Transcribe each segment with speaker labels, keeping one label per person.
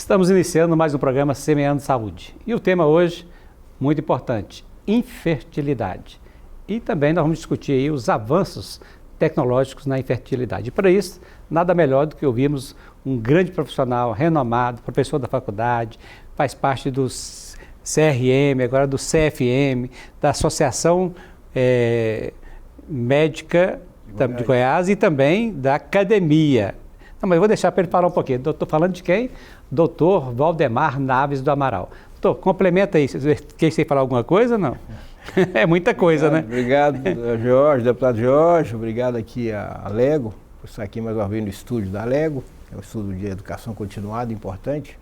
Speaker 1: Estamos iniciando mais um programa Semeando Saúde. E o tema hoje, muito importante, infertilidade. E também nós vamos discutir aí os avanços tecnológicos na infertilidade. E para isso, nada melhor do que ouvirmos um grande profissional renomado, professor da faculdade, faz parte do CRM, agora do CFM, da Associação Médica de Goiás e também da Academia. Não, mas eu vou deixar para ele falar um pouquinho. Estou falando de quem? Doutor Valdemar Naves do Amaral. Doutor, complementa aí. Quer você falar alguma coisa ou não? É muita coisa,
Speaker 2: obrigado, né? Obrigado, Jorge, deputado Jorge. Obrigado aqui a Lego, por estar aqui mais uma vez no estúdio da Lego. É um estudo de educação continuada, importante.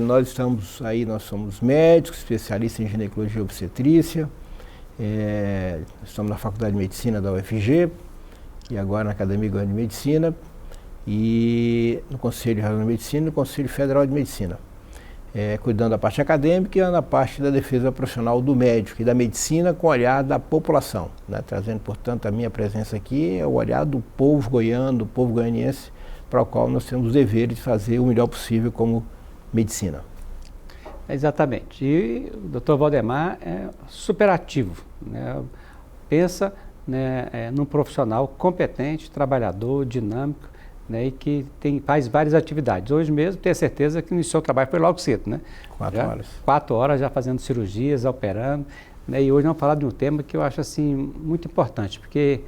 Speaker 2: Nós somos médicos, especialistas em ginecologia e obstetrícia. Estamos na Faculdade de Medicina da UFG e agora na Academia Goiana de Medicina e no Conselho Regional de Medicina e no Conselho Federal de Medicina. Cuidando da parte acadêmica e na parte da defesa profissional do médico e da medicina com o olhar da população, né? Trazendo, portanto, a minha presença aqui é o olhar do povo goiano, do povo goianiense, para o qual nós temos o dever de fazer o melhor possível como medicina.
Speaker 1: Exatamente. E o doutor Valdemar é superativo, né? Pensa, né, num profissional competente, trabalhador, dinâmico, né, e que faz várias atividades. Hoje mesmo, tenho certeza que iniciou o trabalho, foi logo cedo, né?
Speaker 2: 4 horas.
Speaker 1: 4 horas já fazendo cirurgias, operando, né? E hoje vamos falar de um tema que eu acho assim muito importante, porque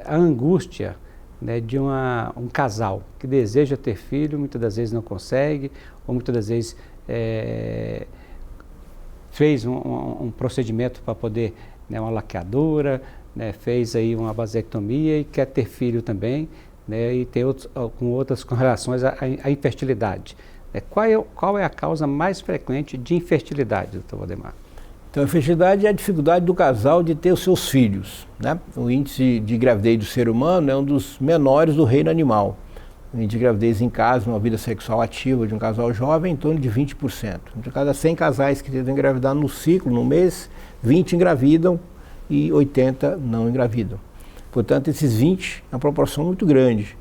Speaker 1: a angústia, né, de um casal que deseja ter filho, muitas das vezes não consegue, ou muitas das vezes fez um procedimento para poder, né, uma laqueadura, né, fez aí uma vasectomia e quer ter filho também, né, e tem outras com relações à infertilidade. Qual é a causa mais frequente de infertilidade, doutor Valdemar?
Speaker 2: Então, a infertilidade é a dificuldade do casal de ter os seus filhos, né? O índice de gravidez do ser humano é um dos menores do reino animal. O índice de gravidez em casa, uma vida sexual ativa de um casal jovem, é em torno de 20%. De cada 100 casais que tentam engravidar no ciclo, no mês, 20 engravidam e 80 não engravidam. Portanto, esses 20 é uma proporção muito grande.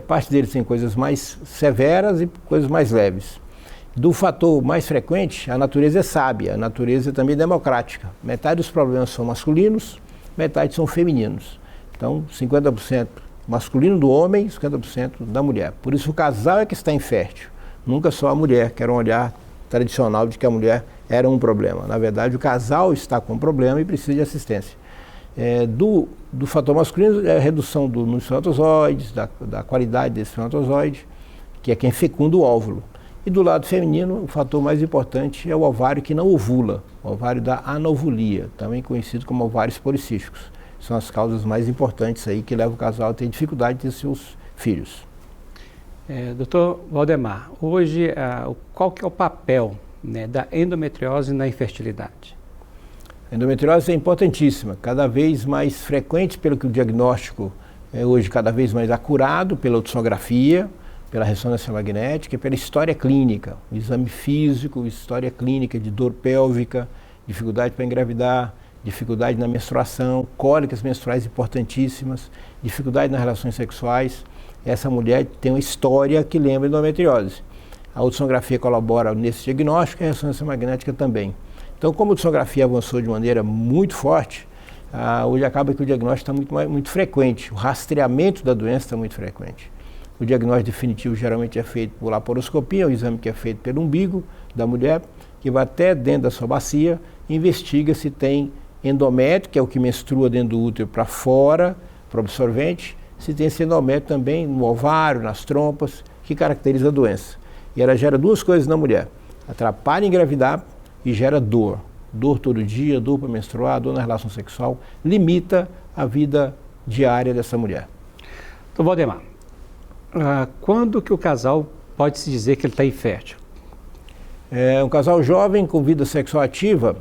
Speaker 2: Parte deles tem coisas mais severas e coisas mais leves. Do fator mais frequente, a natureza é sábia, a natureza é também democrática. Metade dos problemas são masculinos, metade são femininos. Então, 50% masculino do homem, 50% da mulher. Por isso o casal é que está infértil, nunca só a mulher, que era um olhar tradicional de que a mulher era um problema. Na verdade, o casal está com um problema e precisa de assistência. Do fator masculino é a redução dos espermatozoides, da qualidade desse espermatozoide, que é quem fecunda o óvulo. E do lado feminino, o fator mais importante é o ovário que não ovula, o ovário da anovulia, também conhecido como ovários policísticos. São as causas mais importantes aí que levam o casal a ter dificuldade de ter seus filhos.
Speaker 1: Doutor Valdemar, hoje qual que é o papel, né, da endometriose na infertilidade?
Speaker 2: A endometriose é importantíssima, cada vez mais frequente, pelo que o diagnóstico é hoje cada vez mais acurado pela ultrassonografia, pela ressonância magnética e pela história clínica, o exame físico, história clínica de dor pélvica, dificuldade para engravidar, dificuldade na menstruação, cólicas menstruais importantíssimas, dificuldade nas relações sexuais. Essa mulher tem uma história que lembra endometriose. A ultrassonografia colabora nesse diagnóstico e a ressonância magnética também. Então, como a ultrassonografia avançou de maneira muito forte, hoje acaba que o diagnóstico está muito frequente, o rastreamento da doença está muito frequente. O diagnóstico definitivo geralmente é feito por laparoscopia, o exame que é feito pelo umbigo da mulher, que vai até dentro da sua bacia, investiga se tem endométrio, que é o que menstrua dentro do útero para fora, para o absorvente, se tem esse endométrio também no ovário, nas trompas, que caracteriza a doença. E ela gera duas coisas na mulher: atrapalha em engravidar e gera dor. Dor todo dia, dor para menstruar, dor na relação sexual, limita a vida diária dessa mulher.
Speaker 1: Então, Valdemar, quando que o casal pode se dizer que ele está infértil?
Speaker 2: Um casal jovem com vida sexual ativa,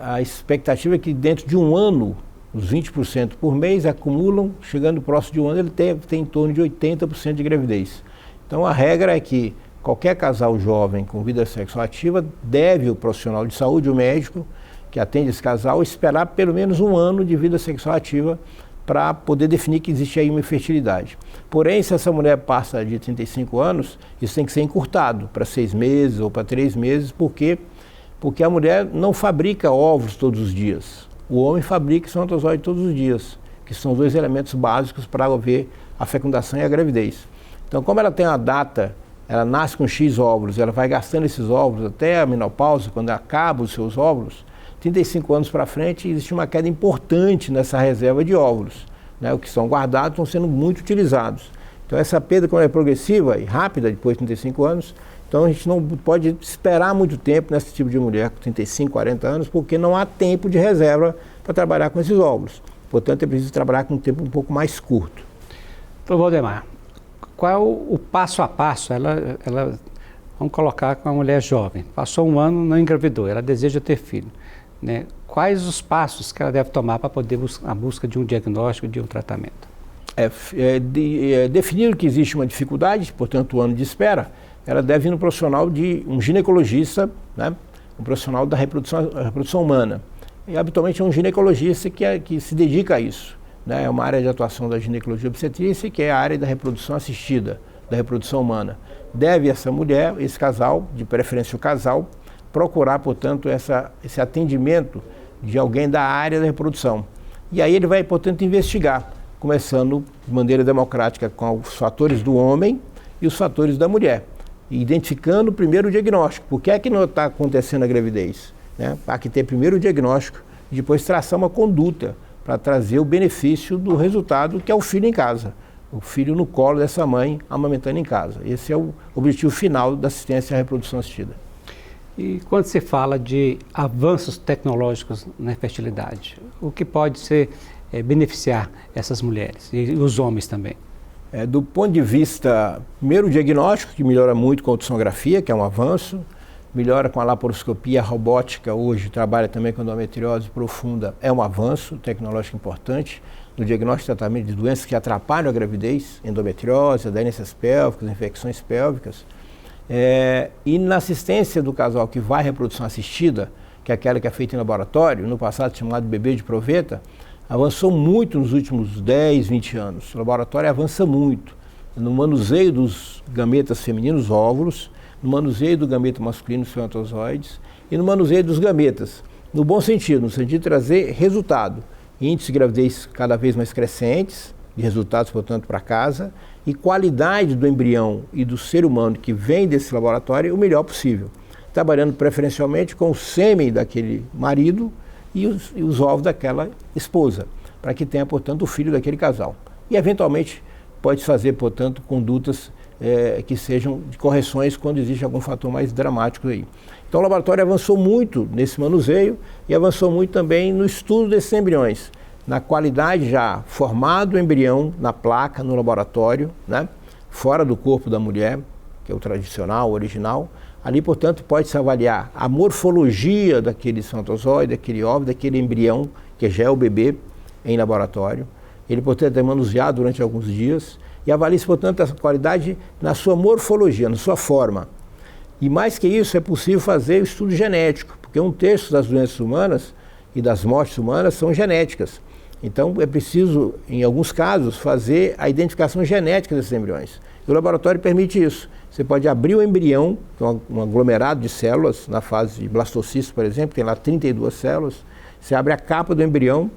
Speaker 2: a expectativa é que dentro de um ano, os 20% por mês acumulam, chegando próximo de um ano, ele tem em torno de 80% de gravidez. Então a regra é que qualquer casal jovem com vida sexual ativa deve o profissional de saúde, o médico que atende esse casal, esperar pelo menos um ano de vida sexual ativa para poder definir que existe aí uma infertilidade. Porém, se essa mulher passa de 35 anos, isso tem que ser encurtado para 6 meses ou para 3 meses, porque a mulher não fabrica ovos todos os dias. O homem fabrica espermatozoide todos os dias, que são os 2 elementos básicos para haver a fecundação e a gravidez. Então, como ela tem uma data, ela nasce com X óvulos, ela vai gastando esses óvulos até a menopausa, quando acaba os seus óvulos, 35 anos para frente, existe uma queda importante nessa reserva de óvulos, né? O que são guardados estão sendo muito utilizados. Então, essa perda, quando é progressiva e rápida, depois de 35 anos, então a gente não pode esperar muito tempo nesse tipo de mulher com 35, 40 anos, porque não há tempo de reserva para trabalhar com esses óvulos. Portanto, é preciso trabalhar com um tempo um pouco mais curto.
Speaker 1: Então, Valdemar, qual é o passo a passo? Vamos colocar com uma mulher jovem, passou 1 ano, não engravidou, ela deseja ter filho, né? Quais os passos que ela deve tomar para poder a busca de um diagnóstico, de um tratamento?
Speaker 2: Definir que existe uma dificuldade, portanto, o ano de espera, ela deve ir no profissional de um ginecologista, né? Um profissional da reprodução humana. E habitualmente é um ginecologista que se dedica a isso, né? É uma área de atuação da ginecologia obstetrícia, que é a área da reprodução assistida, da reprodução humana. Deve essa mulher, esse casal, de preferência o casal, procurar, portanto, esse atendimento de alguém da área da reprodução. E aí ele vai, portanto, investigar, começando de maneira democrática com os fatores do homem e os fatores da mulher, identificando primeiro o diagnóstico. Por que é que não está acontecendo a gravidez? Né? Há que ter primeiro o diagnóstico e depois traçar uma conduta para trazer o benefício do resultado, que é o filho em casa. O filho no colo dessa mãe, amamentando em casa. Esse é o objetivo final da assistência à reprodução assistida.
Speaker 1: E quando se fala de avanços tecnológicos na fertilidade, o que pode beneficiar essas mulheres e os homens também?
Speaker 2: Do ponto de vista, primeiro, o diagnóstico, que melhora muito com a ultrassonografia, que é um avanço, melhora com a laparoscopia, a robótica hoje trabalha também com endometriose profunda, é um avanço tecnológico importante no diagnóstico e tratamento de doenças que atrapalham a gravidez, endometriose, adêncies pélvicas, infecções pélvicas. E na assistência do casal que vai à reprodução assistida, que é aquela que é feita em laboratório, no passado chamado bebê de proveta, avançou muito nos últimos 10, 20 anos. O laboratório avança muito no manuseio dos gametas femininos, óvulos, no manuseio do gameta masculino, espermatozoides, e no manuseio dos gametas, no bom sentido, no sentido de trazer resultado. Índices de gravidez cada vez mais crescentes, de resultados, portanto, para casa, e qualidade do embrião e do ser humano que vem desse laboratório o melhor possível, trabalhando preferencialmente com o sêmen daquele marido e os ovos daquela esposa, para que tenha, portanto, o filho daquele casal. E, eventualmente, pode fazer, portanto, condutas que sejam de correções quando existe algum fator mais dramático aí. Então, o laboratório avançou muito nesse manuseio e avançou muito também no estudo desses embriões, na qualidade já formado o embrião na placa, no laboratório, né, fora do corpo da mulher, que é o tradicional, o original. Ali, portanto, pode-se avaliar a morfologia daquele espermatozoide, daquele óvulo, daquele embrião, que já é o bebê, em laboratório. Ele, portanto, é manuseado durante alguns dias e avalia-se, portanto, essa qualidade na sua morfologia, na sua forma. E mais que isso, é possível fazer o estudo genético, porque 1/3 das doenças humanas e das mortes humanas são genéticas. Então, é preciso, em alguns casos, fazer a identificação genética desses embriões. E o laboratório permite isso. Você pode abrir o embrião, que é um aglomerado de células, na fase de blastocisto, por exemplo, tem lá 32 células. Você abre a capa do embrião,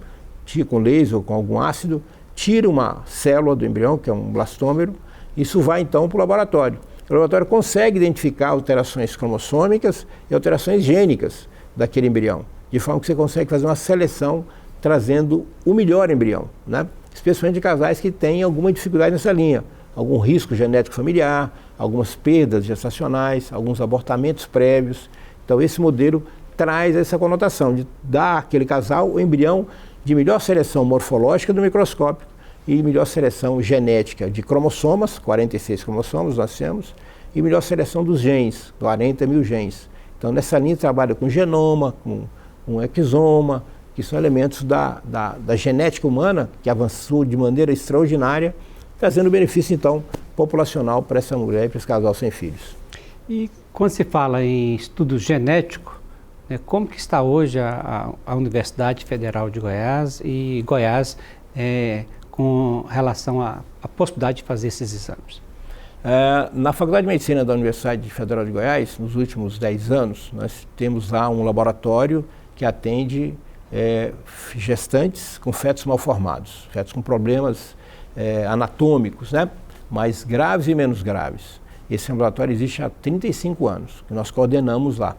Speaker 2: tira com laser ou com algum ácido, tira uma célula do embrião, que é um blastômero, isso vai então para o laboratório. O laboratório consegue identificar alterações cromossômicas e alterações gênicas daquele embrião, de forma que você consegue fazer uma seleção trazendo o melhor embrião, né? Especialmente de casais que têm alguma dificuldade nessa linha, algum risco genético familiar, algumas perdas gestacionais, alguns abortamentos prévios. Então esse modelo traz essa conotação de dar àquele casal o embrião de melhor seleção morfológica do microscópio e melhor seleção genética de cromossomas, 46 cromossomos nós temos, e melhor seleção dos genes, 40 mil genes. Então nessa linha trabalha com genoma, com exoma, que são elementos da genética humana, que avançou de maneira extraordinária, trazendo benefício, então, populacional para essa mulher e para esse casal sem filhos.
Speaker 1: E quando se fala em estudo genético, né, como que está hoje a Universidade Federal de Goiás e Goiás com relação à possibilidade de fazer esses exames?
Speaker 2: Na Faculdade de Medicina da Universidade Federal de Goiás, nos últimos 10 anos, nós temos lá um laboratório que atende gestantes com fetos mal formados, fetos com problemas anatômicos, né? Mais graves e menos graves. Esse laboratório existe há 35 anos, que nós coordenamos lá.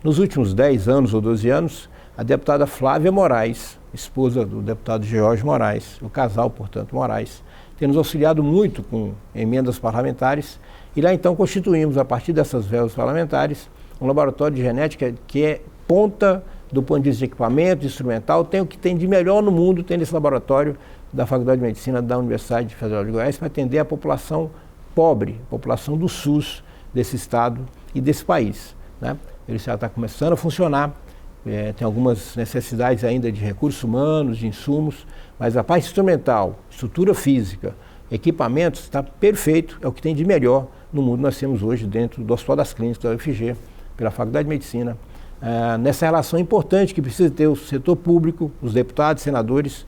Speaker 2: Nos últimos 10 anos ou 12 anos, a deputada Flávia Moraes, esposa do deputado George Moraes, o casal, portanto, Moraes, tem nos auxiliado muito com emendas parlamentares, e lá então constituímos, a partir dessas verbas parlamentares, um laboratório de genética que é ponta do ponto de vista de equipamento, instrumental, tem o que tem de melhor no mundo, tem nesse laboratório da Faculdade de Medicina da Universidade Federal de Goiás, para atender a população pobre, a população do SUS desse estado e desse país, né? Ele já está começando a funcionar, tem algumas necessidades ainda de recursos humanos, de insumos, mas a parte instrumental, estrutura física, equipamentos, está perfeito, é o que tem de melhor no mundo. Nós temos hoje dentro do Hospital das Clínicas da UFG, pela Faculdade de Medicina, nessa relação importante que precisa ter o setor público, os deputados, senadores,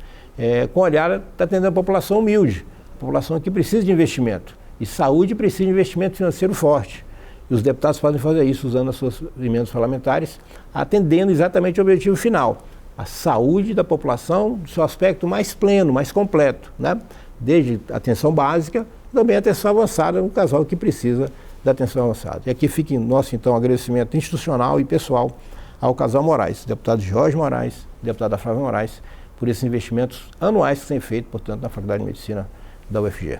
Speaker 2: com olhar para atender a população humilde, a população que precisa de investimento. E saúde precisa de investimento financeiro forte. E os deputados podem fazer isso usando as suas emendas parlamentares, atendendo exatamente o objetivo final, a saúde da população, do seu aspecto mais pleno, mais completo, né? Desde atenção básica, também atenção avançada no casal que precisa da atenção avançada. E aqui fica nosso, então, agradecimento institucional e pessoal ao casal Moraes, deputado Jorge Moraes, deputada Flávia Moraes, por esses investimentos anuais que têm feito, portanto, na Faculdade de Medicina da UFG.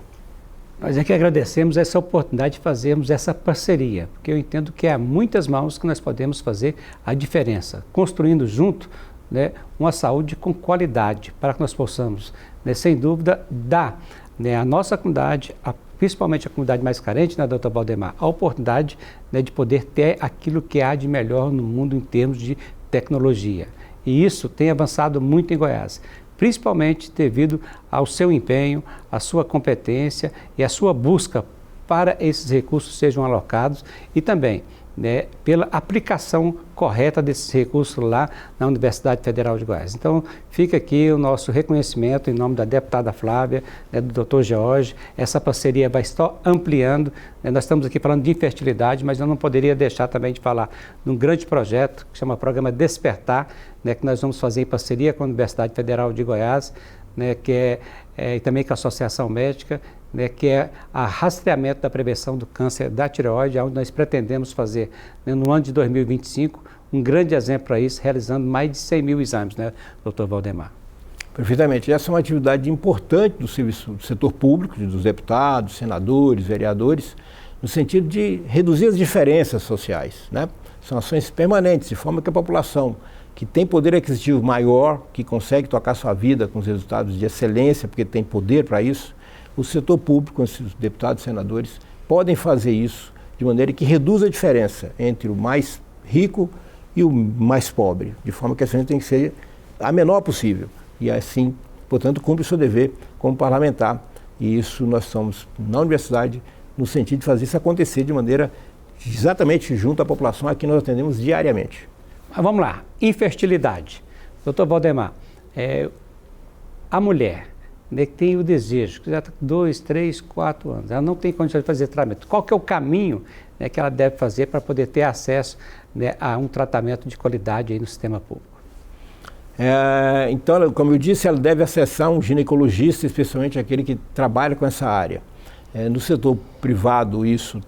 Speaker 1: Nós é que agradecemos essa oportunidade de fazermos essa parceria, porque eu entendo que há muitas mãos que nós podemos fazer a diferença, construindo junto, né, uma saúde com qualidade, para que nós possamos, né, sem dúvida, dar, né, à nossa comunidade, principalmente a comunidade mais carente, né, Dr. Valdemar, a oportunidade, né, de poder ter aquilo que há de melhor no mundo em termos de tecnologia. E isso tem avançado muito em Goiás, principalmente devido ao seu empenho, à sua competência e à sua busca para esses recursos sejam alocados e também, né, pela aplicação correta desses recursos lá na Universidade Federal de Goiás. Então, fica aqui o nosso reconhecimento em nome da deputada Flávia, né, do Dr. George. Essa parceria vai estar ampliando, né? Nós estamos aqui falando de infertilidade, mas eu não poderia deixar também de falar de um grande projeto que chama Programa Despertar, né, que nós vamos fazer em parceria com a Universidade Federal de Goiás, né, que e também com a Associação Médica, né, que é o rastreamento da prevenção do câncer da tireoide, onde nós pretendemos fazer, né, no ano de 2025, um grande exemplo para isso, realizando mais de 100 mil exames, né, Dr. Valdemar?
Speaker 2: Perfeitamente. Essa é uma atividade importante do serviço do setor público, dos deputados, senadores, vereadores, no sentido de reduzir as diferenças sociais, né? São ações permanentes, de forma que a população que tem poder aquisitivo maior, que consegue tocar sua vida com os resultados de excelência, porque tem poder para isso, o setor público, os deputados e senadores, podem fazer isso de maneira que reduza a diferença entre o mais rico e o mais pobre, de forma que a diferença tem que ser a menor possível. E assim, portanto, cumpre o seu dever como parlamentar. E isso nós estamos na universidade no sentido de fazer isso acontecer de maneira exatamente junto à população a quem nós atendemos diariamente.
Speaker 1: Mas vamos lá, infertilidade. Dr. Valdemar, a mulher, né, que tem o desejo, que já está com 2, 3, 4 anos, ela não tem condição de fazer tratamento. Qual que é o caminho, né, que ela deve fazer para poder ter acesso, né, a um tratamento de qualidade aí no sistema público?
Speaker 2: Então, como eu disse, ela deve acessar um ginecologista, especialmente aquele que trabalha com essa área. No setor privado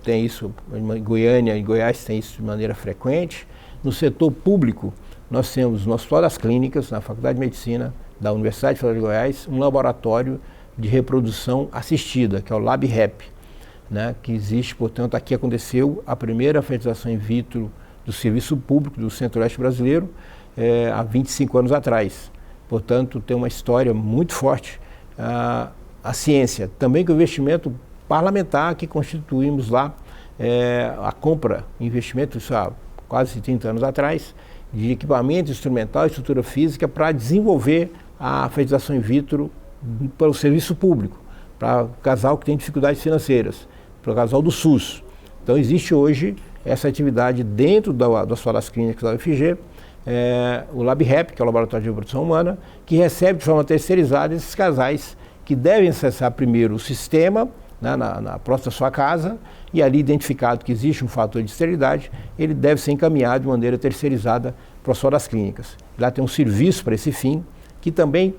Speaker 2: tem isso, em Goiânia e Goiás tem isso de maneira frequente. No setor público, nós temos no Hospital das Clínicas, na Faculdade de Medicina da Universidade Federal de Goiás, um laboratório de reprodução assistida, que é o LabRep, né, que existe, portanto, aqui aconteceu a primeira fertilização in vitro do serviço público do Centro-Oeste brasileiro, há 25 anos atrás. Portanto, tem uma história muito forte. A ciência, também com o investimento parlamentar que constituímos lá, a compra, investimento, isso há quase 30 anos atrás, de equipamento instrumental e estrutura física para desenvolver a fertilização in vitro para o serviço público, para o casal que tem dificuldades financeiras, para o casal do SUS. Então existe hoje essa atividade dentro do Hospital das Clínicas da UFG, o LabRep, que é o Laboratório de Reprodução Humana, que recebe de forma terceirizada esses casais que devem acessar primeiro o sistema, né, na próxima sua casa, e ali identificado que existe um fator de esterilidade, ele deve ser encaminhado de maneira terceirizada para o Hospital das Clínicas. Lá tem um serviço para esse fim, que também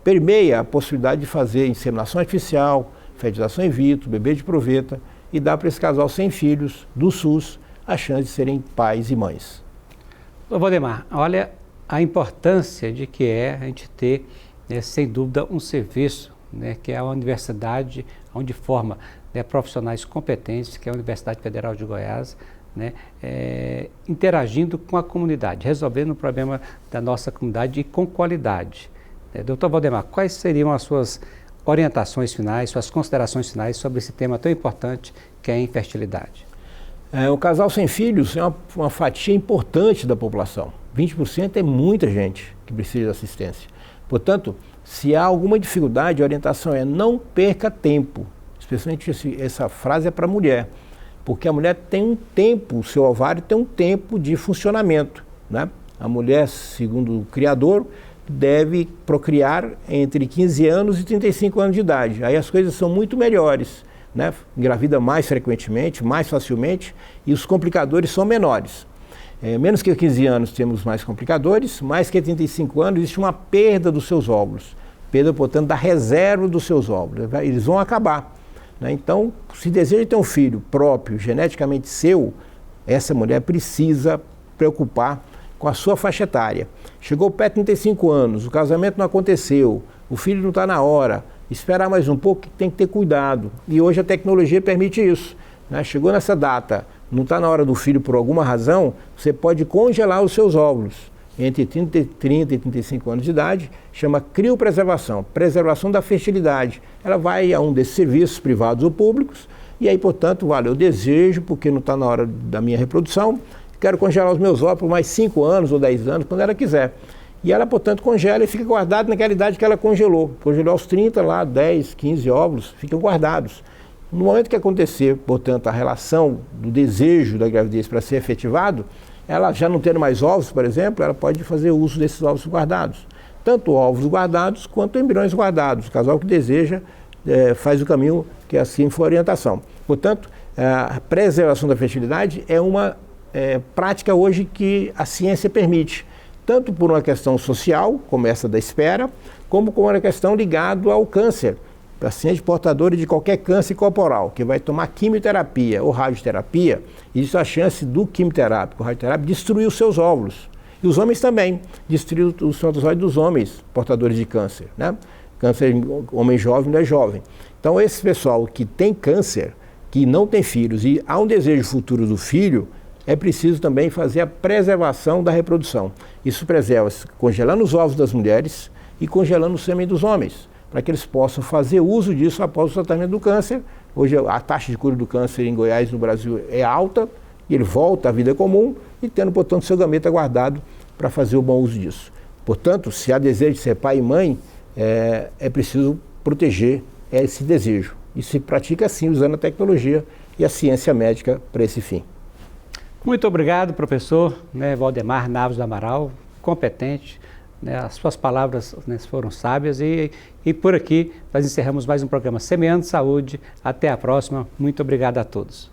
Speaker 2: permeia a possibilidade de fazer inseminação artificial, fertilização in vitro, bebê de proveta, e dá para esse casal sem filhos do SUS a chance de serem pais e mães.
Speaker 1: Valdemar, olha a importância de que é a gente ter, sem dúvida, um serviço, que é a universidade onde forma profissionais competentes, que é a Universidade Federal de Goiás, interagindo com a comunidade, resolvendo o problema da nossa comunidade e com qualidade. Doutor Valdemar, quais seriam as suas orientações finais, suas considerações finais sobre esse tema tão importante que é a infertilidade?
Speaker 2: O casal sem filhos é uma fatia importante da população. 20% é muita gente que precisa de assistência. Portanto, se há alguma dificuldade, a orientação é não perca tempo. Especialmente essa frase é para a mulher, porque a mulher tem um tempo, o seu ovário tem um tempo de funcionamento, né? A mulher, segundo o criador, deve procriar entre 15 anos e 35 anos de idade. Aí as coisas são muito melhores, né? Engravida mais frequentemente, mais facilmente, e os complicadores são menores. Menos que 15 anos temos mais complicadores, mais que 35 anos existe uma perda dos seus óvulos. Perda, portanto, da reserva dos seus óvulos. Eles vão acabar. Então, se deseja ter um filho próprio, geneticamente seu, essa mulher precisa preocupar com a sua faixa etária. Chegou perto de 35 anos, o casamento não aconteceu, o filho não está na hora, esperar mais um pouco, tem que ter cuidado. E hoje a tecnologia permite isso. Chegou nessa data, não está na hora do filho por alguma razão, você pode congelar os seus óvulos. Entre 30 e 35 anos de idade, chama criopreservação, preservação da fertilidade. Ela vai a um desses serviços privados ou públicos, e aí, portanto, eu desejo, porque não está na hora da minha reprodução, quero congelar os meus óvulos por mais 5 anos ou 10 anos, quando ela quiser. E ela, portanto, congela e fica guardado naquela idade que ela congelou. Congelou aos 30, lá, 10, 15 óvulos, ficam guardados. No momento que acontecer, portanto, a relação do desejo da gravidez para ser efetivado, ela já não tendo mais ovos, por exemplo, ela pode fazer uso desses ovos guardados. Tanto ovos guardados quanto embriões guardados. O casal que deseja faz o caminho que assim for a orientação. Portanto, a preservação da fertilidade é uma prática hoje que a ciência permite, tanto por uma questão social, como essa da espera, como por uma questão ligada ao câncer. Paciente portador de qualquer câncer corporal, que vai tomar quimioterapia ou radioterapia, existe a chance do quimioterápico, radioterápico, destruir os seus óvulos. E os homens também, destruir os espermatozoides dos homens portadores de câncer, né? Câncer em homem jovem, não é jovem. Então, esse pessoal que tem câncer, que não tem filhos e há um desejo futuro do filho, é preciso também fazer a preservação da reprodução. Isso preserva congelando os ovos das mulheres e congelando o sêmen dos homens, para que eles possam fazer uso disso após o tratamento do câncer. Hoje a taxa de cura do câncer em Goiás, no Brasil, é alta, e ele volta à vida comum e tendo, portanto, seu gameta guardado para fazer o bom uso disso. Portanto, se há desejo de ser pai e mãe, é preciso proteger esse desejo. E se pratica assim, usando a tecnologia e a ciência médica para esse fim.
Speaker 1: Muito obrigado, professor Valdemar Naves do Amaral, competente. As suas palavras foram sábias e por aqui nós encerramos mais um programa Semeando Saúde. Até a próxima. Muito obrigado a todos.